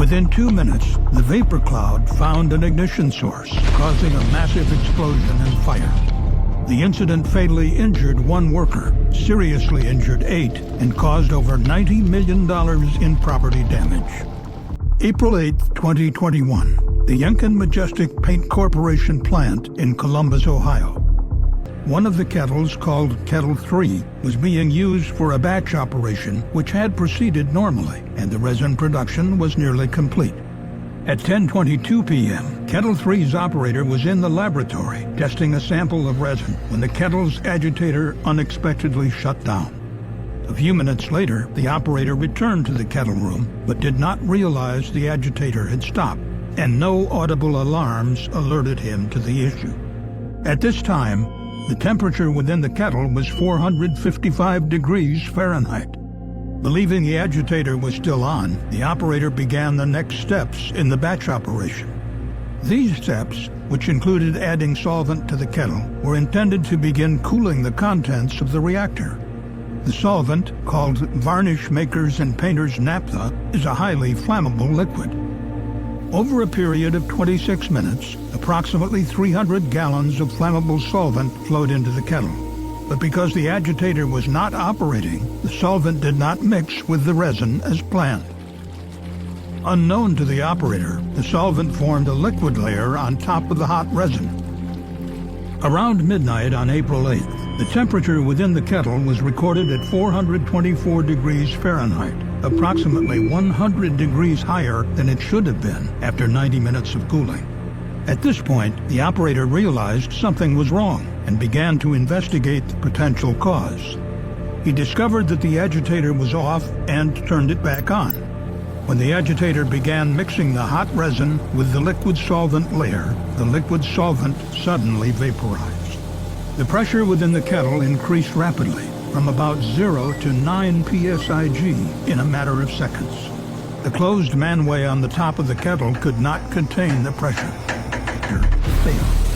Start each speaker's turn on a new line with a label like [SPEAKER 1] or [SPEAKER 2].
[SPEAKER 1] Within 2 minutes, the vapor cloud found an ignition source, causing a massive explosion and fire. The incident fatally injured 1 worker, seriously injured 8, and caused over $90 million in property damage. April 8, 2021, the Yunkin Majestic Paint Corporation plant in Columbus, Ohio. One of the kettles, called Kettle 3, was being used for a batch operation which had proceeded normally, and the resin production was nearly complete. At 10:22 p.m., Kettle 3's operator was in the laboratory testing a sample of resin when the kettle's agitator unexpectedly shut down. A few minutes later, the operator returned to the kettle room but did not realize the agitator had stopped, and no audible alarms alerted him to the issue. At this time, the temperature within the kettle was 455 degrees Fahrenheit. Believing the agitator was still on, the operator began the next steps in the batch operation. These steps, which included adding solvent to the kettle, were intended to begin cooling the contents of the reactor. The solvent, called Varnish Makers and Painters Naphtha, is a highly flammable liquid. Over a period of 26 minutes, approximately 300 gallons of flammable solvent flowed into the kettle. But because the agitator was not operating, the solvent did not mix with the resin as planned. Unknown to the operator, the solvent formed a liquid layer on top of the hot resin. Around midnight on April 8th, the temperature within the kettle was recorded at 424 degrees Fahrenheit, approximately 100 degrees higher than it should have been after 90 minutes of cooling. At this point, the operator realized something was wrong and began to investigate the potential cause. He discovered that the agitator was off and turned it back on. When the agitator began mixing the hot resin with the liquid solvent layer, the liquid solvent suddenly vaporized. The pressure within the kettle increased rapidly, from about 0 to 9 psig in a matter of seconds. The closed manway on the top of the kettle could not contain the pressure. Failed.